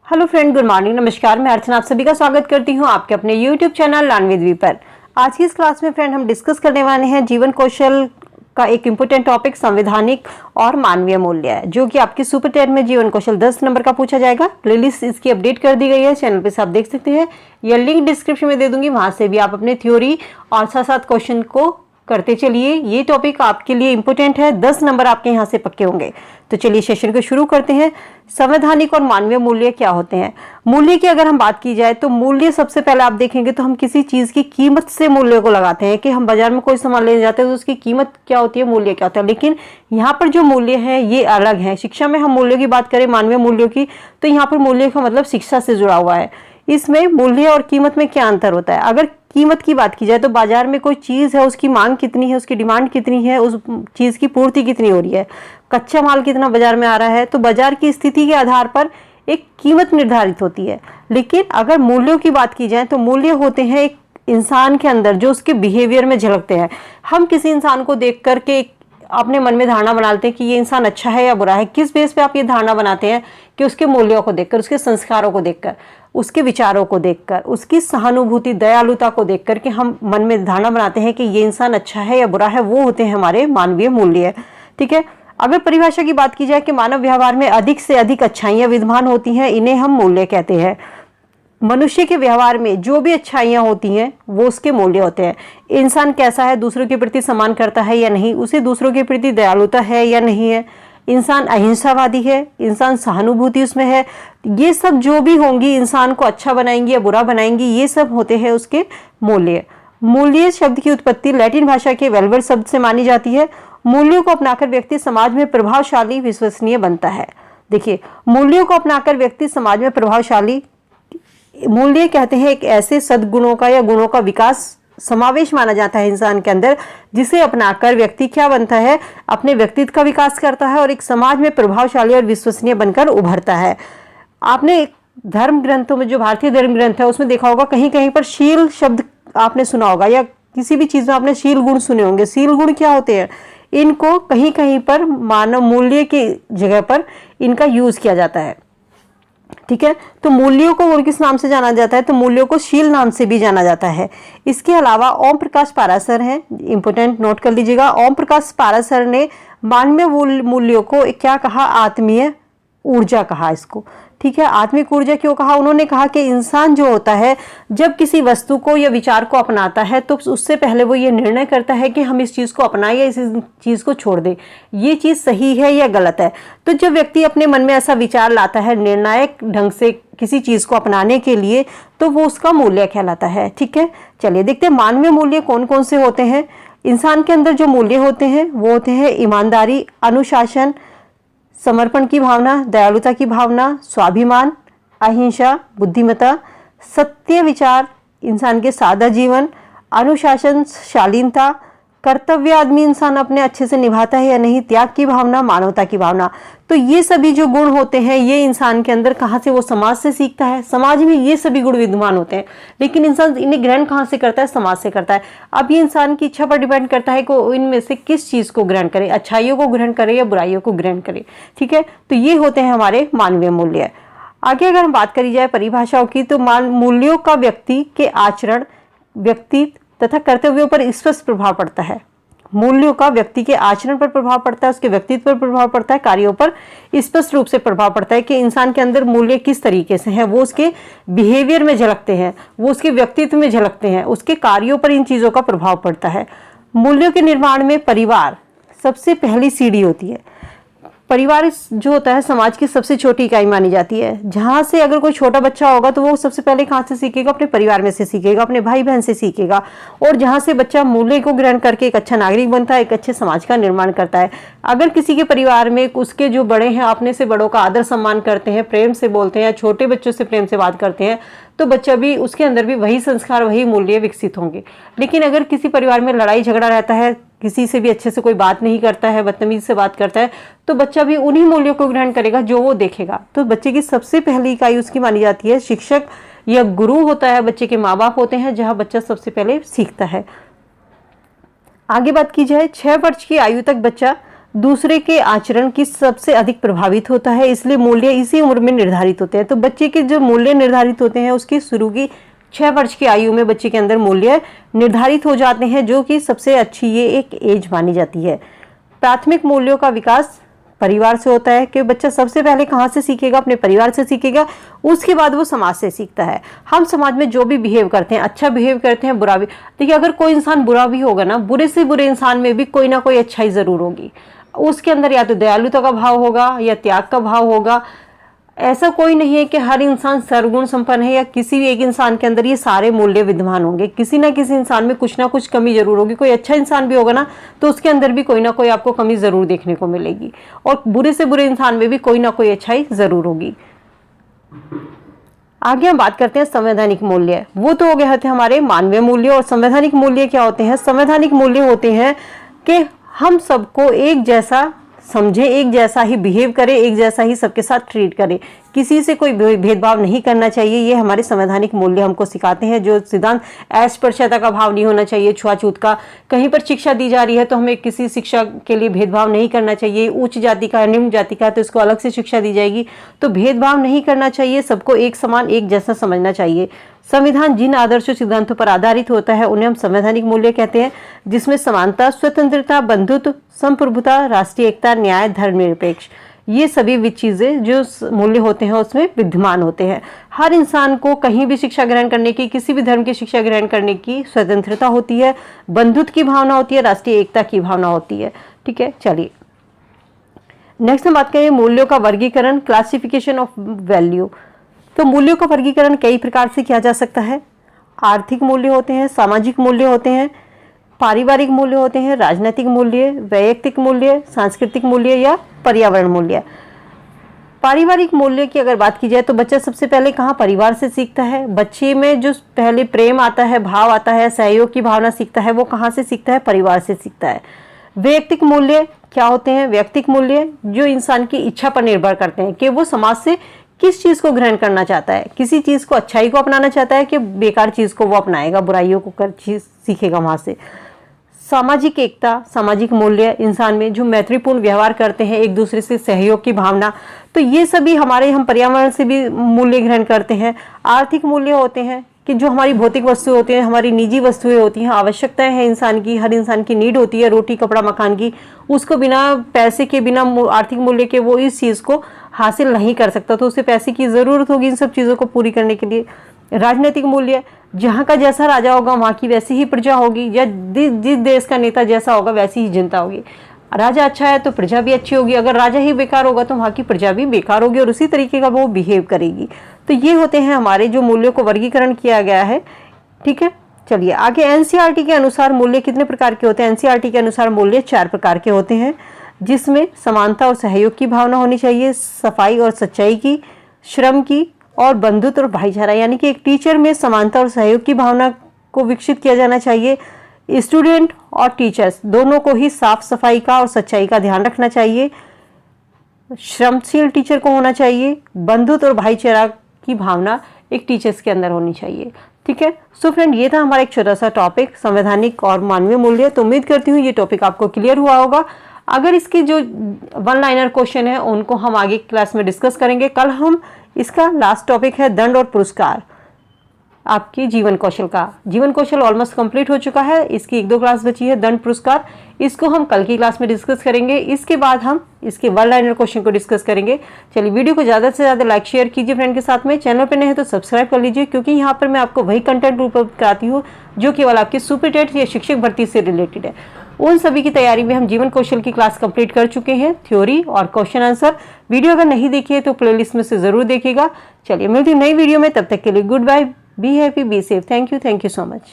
Hello friend, good morning, नमस्कार। मैं अर्चना आप सभी का स्वागत करती हूं आपके अपने YouTube channel learn with V पर। आज की इस क्लास में फ्रेंड हम डिस्कस करने वाले हैं जीवन कौशल का एक इम्पोर्टेंट टॉपिक संवैधानिक और मानवीय मूल्य है, जो कि आपके सुपर 10 में जीवन कौशल 10 नंबर का पूछा जाएगा। प्लेलिस्ट इसकी अपडेट कर दी गई है, चैनल पे से आप देख सकते हैं। यह लिंक डिस्क्रिप्शन में दे दूंगी, वहां से भी आप अपने थ्योरी और साथ साथ क्वेश्चन को करते चलिए। ये टॉपिक आपके लिए इंपॉर्टेंट है, 10 नंबर आपके यहाँ से पक्के होंगे। तो चलिए सेशन को शुरू करते हैं। संवैधानिक और मानवीय मूल्य क्या होते हैं? मूल्य की अगर हम बात की जाए तो मूल्य सबसे पहले आप देखेंगे तो हम किसी चीज की कीमत से मूल्य को लगाते हैं कि हम बाजार में कोई सामान लेने जाते हैं तो उसकी कीमत क्या होती है, मूल्य क्या होता है। लेकिन यहाँ पर जो मूल्य है ये अलग है। शिक्षा में हम मूल्यों की बात करें, मानवीय मूल्यों की, तो यहाँ पर मूल्य का मतलब शिक्षा से जुड़ा हुआ है। इसमें मूल्य और कीमत में क्या अंतर होता है? अगर कीमत की बात की जाए तो बाजार में कोई चीज है, उसकी मांग कितनी है, उसकी डिमांड कितनी है, उस चीज की पूर्ति कितनी हो रही है, कच्चा माल कितना बाजार में आ रहा है, तो बाजार की स्थिति के आधार पर एक कीमत निर्धारित होती है। लेकिन अगर मूल्यों की बात की जाए तो मूल्य होते हैं एक इंसान के अंदर जो उसके बिहेवियर में झलकते हैं। हम किसी इंसान को देख करके अपने मन में धारणा बनाते हैं कि ये इंसान अच्छा है या बुरा है। किस बेस पे आप ये धारणा बनाते हैं? कि उसके मूल्यों को देखकर, उसके संस्कारों को देखकर, उसके विचारों को देखकर, उसकी सहानुभूति, दयालुता को देखकर के हम मन में धारणा बनाते हैं कि ये इंसान अच्छा है या बुरा है। वो होते हैं हमारे मानवीय मूल्य। ठीक है। अगर परिभाषा की बात की जाए कि मानव व्यवहार में अधिक से अधिक अच्छाइयां विद्यमान होती हैं, इन्हें हम मूल्य कहते हैं। मनुष्य के व्यवहार में जो भी अच्छाइयां होती हैं वो उसके मूल्य होते हैं। इंसान कैसा है, दूसरों के प्रति सम्मान करता है या नहीं, उसे दूसरों के प्रति दयालुता है या नहीं है, इंसान अहिंसावादी है, इंसान सहानुभूति उसमें है, ये सब जो भी होंगी इंसान को अच्छा बनाएंगी या बुरा बनाएंगी, ये सब होते हैं उसके मूल्य। मूल्य शब्द की उत्पत्ति लैटिन भाषा के वेल्वर शब्द से मानी जाती है। मूल्यों को अपनाकर व्यक्ति समाज में प्रभावशाली, विश्वसनीय बनता है। देखिए, मूल्यों को अपनाकर व्यक्ति समाज में प्रभावशाली, मूल्य कहते हैं एक ऐसे सद्गुणों का या गुणों का विकास समावेश माना जाता है इंसान के अंदर, जिसे अपनाकर व्यक्ति क्या बनता है, अपने व्यक्तित्व का विकास करता है और एक समाज में प्रभावशाली और विश्वसनीय बनकर उभरता है। आपने धर्म ग्रंथों में, जो भारतीय धर्म ग्रंथ है उसमें देखा होगा, कहीं कहीं पर शील शब्द आपने सुना होगा, या किसी भी चीज में आपने शील गुण सुने होंगे। शील गुण क्या होते हैं? इनको कहीं कहीं पर मानव मूल्य की जगह पर इनका यूज किया जाता है। ठीक है। तो मूल्यों को और किस नाम से जाना जाता है? तो मूल्यों को शील नाम से भी जाना जाता है। इसके अलावा ओम प्रकाश पाराशर हैं, इंपोर्टेंट नोट कर लीजिएगा। ओम प्रकाश पाराशर ने मानवीय मूल्यों को क्या कहा? आत्मीय ऊर्जा कहा इसको। ठीक है। आत्मिक ऊर्जा क्यों कहा? उन्होंने कहा कि इंसान जो होता है जब किसी वस्तु को या विचार को अपनाता है तो उससे पहले वो ये निर्णय करता है कि हम इस चीज को अपनाएं या इस चीज को छोड़ दें, ये चीज सही है या गलत है। तो जब व्यक्ति अपने मन में ऐसा विचार लाता है निर्णायक ढंग से किसी चीज को अपनाने के लिए, तो वो उसका मूल्य कहलाता है। ठीक है। चलिए देखते हैं मानवीय मूल्य कौन कौन से होते हैं। इंसान के अंदर जो मूल्य होते हैं वो होते हैं ईमानदारी, अनुशासन, समर्पण की भावना, दयालुता की भावना, स्वाभिमान, अहिंसा, बुद्धिमत्ता, सत्य विचार, इंसान के सादा जीवन, अनुशासन, शालीनता, कर्तव्य आदमी इंसान अपने अच्छे से निभाता है या नहीं, त्याग की भावना, मानवता की भावना। तो ये सभी जो गुण होते हैं ये इंसान के अंदर कहाँ से? वो समाज से सीखता है। समाज में ये सभी गुण विद्यमान होते हैं, लेकिन इंसान इन्हें ग्रहण कहाँ से करता है? समाज से करता है। अब ये इंसान की इच्छा पर डिपेंड करता है कि इनमें से किस चीज को ग्रहण करे, अच्छाइयों को ग्रहण करे या बुराइयों को ग्रहण करे। ठीक है। तो ये होते हैं हमारे मानवीय मूल्य। आगे अगर हम बात करी जाए परिभाषाओं की, तो मूल्यों का व्यक्ति के आचरण, व्यक्तित्व तथा कर्तव्यों पर स्पष्ट प्रभाव पड़ता है। मूल्यों का व्यक्ति के आचरण पर प्रभाव पड़ता है, उसके व्यक्तित्व पर प्रभाव पड़ता है, कार्यों पर स्पष्ट रूप से प्रभाव पड़ता है कि इंसान के अंदर मूल्य किस तरीके से हैं। वो उसके बिहेवियर में झलकते हैं, वो उसके व्यक्तित्व में झलकते हैं, उसके कार्यों पर इन चीजों का प्रभाव पड़ता है। मूल्यों के निर्माण में परिवार सबसे पहली सीढ़ी होती है। परिवार जो होता है समाज की सबसे छोटी इकाई मानी जाती है। जहाँ से अगर कोई छोटा बच्चा होगा तो वो सबसे पहले कहाँ से सीखेगा? अपने परिवार में से सीखेगा, अपने भाई बहन से सीखेगा। और जहाँ से बच्चा मूल्य को ग्रहण करके एक अच्छा नागरिक बनता है, एक अच्छे समाज का निर्माण करता है। अगर किसी के परिवार में उसके जो बड़े हैं अपने से बड़ों का आदर सम्मान करते हैं, प्रेम से बोलते हैं, छोटे बच्चों से प्रेम से बात करते हैं, तो बच्चा भी, उसके अंदर भी वही संस्कार, वही मूल्य विकसित होंगे। लेकिन अगर किसी परिवार में लड़ाई झगड़ा रहता है, किसी से भी अच्छे से कोई बात नहीं करता है, बदतमीजी से बात करता है, तो बच्चा भी उन्हीं मूल्यों को ग्रहण करेगा जो वो देखेगा। तो बच्चे की सबसे पहली इकाई उसकी मानी जाती है शिक्षक या गुरु होता है, बच्चे के माँ बाप होते हैं, जहाँ बच्चा सबसे पहले सीखता है। आगे बात की जाए, 6 वर्ष की आयु तक बच्चा दूसरे के आचरण की सबसे अधिक प्रभावित होता है, इसलिए मूल्य इसी उम्र में निर्धारित होते हैं। तो बच्चे के जो मूल्य निर्धारित होते हैं उसकी शुरू की 6 वर्ष की आयु में बच्चे के अंदर मूल्य निर्धारित हो जाते हैं, जो कि सबसे अच्छी ये एक एज मानी जाती है। प्राथमिक मूल्यों का विकास परिवार से होता है कि बच्चा सबसे पहले कहाँ से सीखेगा, अपने परिवार से सीखेगा, उसके बाद वो समाज से सीखता है। हम समाज में जो भी बिहेव करते हैं, अच्छा बिहेव करते हैं, बुरा भी। देखिए, अगर कोई इंसान बुरा भी होगा ना, बुरे से बुरे इंसान में भी कोई ना कोई अच्छाई जरूर होगी। उसके अंदर या तो दयालुता का भाव होगा या त्याग का भाव होगा। ऐसा कोई नहीं है कि हर इंसान सर्वगुण संपन्न है या किसी भी एक इंसान के अंदर ये सारे मूल्य विद्यमान होंगे। किसी ना किसी इंसान में कुछ ना कुछ कमी जरूर होगी। कोई अच्छा इंसान भी होगा ना, तो उसके अंदर भी कोई ना कोई आपको कमी जरूर देखने को मिलेगी, और बुरे से बुरे इंसान में भी कोई ना कोई अच्छाई जरूर होगी। आगे हम बात करते हैं संवैधानिक मूल्य। वो तो हो गए थे हमारे मानवीय मूल्य, और संवैधानिक मूल्य क्या होते हैं? संवैधानिक मूल्य होते हैं कि हम सबको एक जैसा समझे, एक जैसा ही बिहेव करे, एक जैसा ही सबके साथ ट्रीट करे, किसी से कोई भेदभाव नहीं करना चाहिए। ये हमारे संवैधानिक मूल्य हमको सिखाते हैं। जो सिद्धांत अस्पृश्यता का भाव नहीं होना चाहिए, छुआछूत का। कहीं पर शिक्षा दी जा रही है तो हमें किसी शिक्षा के लिए भेदभाव नहीं करना चाहिए। उच्च जाति का, निम्न जाति का, तो इसको अलग से शिक्षा दी जाएगी। तो भेदभाव नहीं करना चाहिए, सबको एक समान, एक जैसा समझना चाहिए। संविधान जिन आदर्शों सिद्धांतों पर आधारित होता है उन्हें हम संवैधानिक मूल्य कहते हैं, जिसमें समानता, स्वतंत्रता, बंधुत्व, संप्रभुता, राष्ट्रीय एकता, न्याय, धर्मनिरपेक्ष, ये सभी चीजें जो मूल्य होते हैं उसमें विद्यमान होते हैं। हर इंसान को कहीं भी शिक्षा ग्रहण करने की, किसी भी धर्म की शिक्षा ग्रहण करने की स्वतंत्रता होती है, बंधुत्व की भावना होती है, राष्ट्रीय एकता की भावना होती है। ठीक है, चलिए नेक्स्ट हम बात करें मूल्यों का वर्गीकरण, क्लासिफिकेशन ऑफ वैल्यू। तो मूल्यों का वर्गीकरण कई प्रकार से किया जा सकता है। आर्थिक मूल्य होते हैं, सामाजिक मूल्य होते हैं, पारिवारिक मूल्य होते हैं, राजनीतिक मूल्य, वैयक्तिक मूल्य, सांस्कृतिक मूल्य या पर्यावरण मूल्य। पारिवारिक मूल्य की अगर बात की जाए तो बच्चा सबसे पहले कहाँ परिवार से सीखता है। बच्चे में जो पहले प्रेम आता है, भाव आता है, सहयोग की भावना सीखता है, वो कहाँ से सीखता है? परिवार से सीखता है। वैयक्तिक मूल्य क्या होते हैं? वैयक्तिक मूल्य जो इंसान की इच्छा पर निर्भर करते हैं कि वो समाज से किस चीज को ग्रहण करना चाहता है, किसी चीज को, अच्छाई को अपनाना चाहता है कि बेकार चीज को वो अपनाएगा, बुराइयों को कर चीज सीखेगा वहां से। सामाजिक एकता, सामाजिक मूल्य इंसान में जो मैत्रीपूर्ण व्यवहार करते हैं, एक दूसरे से सहयोग की भावना, तो ये सभी हम पर्यावरण से भी मूल्य ग्रहण करते हैं। आर्थिक मूल्य होते हैं कि जो हमारी भौतिक वस्तुएं होती हैं, हमारी निजी वस्तुएं होती हैं, आवश्यकताएं हैं इंसान की, हर इंसान की नीड होती है रोटी, कपड़ा, मकान की, उसको बिना पैसे के, बिना आर्थिक मूल्य के वो इस चीज को हासिल नहीं कर सकता, तो उसे पैसे की जरूरत होगी इन सब चीजों को पूरी करने के लिए। राजनीतिक मूल्य, जहाँ का जैसा राजा होगा वहाँ की वैसी ही प्रजा होगी, या जिस देश का नेता जैसा होगा वैसी ही जनता होगी। राजा अच्छा है तो प्रजा भी अच्छी होगी, अगर राजा ही बेकार होगा तो वहाँ की प्रजा भी बेकार होगी और उसी तरीके का वो बिहेव करेगी। तो ये होते हैं हमारे जो मूल्यों को वर्गीकरण किया गया है। ठीक है, चलिए आगे। एनसीईआरटी के अनुसार मूल्य कितने प्रकार के होते हैं? एनसीईआरटी के अनुसार मूल्य 4 प्रकार के होते हैं, जिसमें समानता और सहयोग की भावना होनी चाहिए, सफाई और सच्चाई की, श्रम की, और बंधुत्व और भाईचारा। यानी कि एक टीचर में समानता और सहयोग की भावना को विकसित किया जाना चाहिए। स्टूडेंट और टीचर्स दोनों को ही साफ सफाई का और सच्चाई का ध्यान रखना चाहिए। श्रमशील टीचर को होना चाहिए। बंधुत्व और भाईचारा की भावना एक टीचर्स के अंदर होनी चाहिए। ठीक है, सो फ्रेंड, ये था हमारा एक छोटा सा टॉपिक, संवैधानिक और मानवीय मूल्य। तो उम्मीद करती हूँ ये टॉपिक आपको क्लियर हुआ होगा। अगर इसके जो 1 लाइनर क्वेश्चन है उनको हम आगे क्लास में डिस्कस करेंगे। कल हम इसका लास्ट टॉपिक है दंड और पुरस्कार, आपकी जीवन कौशल का। जीवन कौशल ऑलमोस्ट कंप्लीट हो चुका है, इसकी 1-2 क्लास बची है, दंड पुरस्कार, इसको हम कल की क्लास में डिस्कस करेंगे। इसके बाद हम इसके 1 लाइनर क्वेश्चन को डिस्कस करेंगे। चलिए, वीडियो को ज़्यादा से ज़्यादा लाइक शेयर कीजिए फ्रेंड के साथ में। चैनल पर नए हैं तो सब्सक्राइब कर लीजिए, क्योंकि यहाँ पर मैं आपको वही कंटेंट उपलब्ध कराती हूँ जो केवल आपकी सुपर टेट या शिक्षक भर्ती से रिलेटेड है। उन सभी की तैयारी में हम जीवन कौशल की क्लास कंप्लीट कर चुके हैं, थ्योरी और क्वेश्चन आंसर। वीडियो अगर नहीं देखी है तो प्लेलिस्ट में से जरूर देखिएगा। चलिए, मिलती हूँ नई वीडियो में, तब तक के लिए good bye, be happy, be safe. Thank you so much.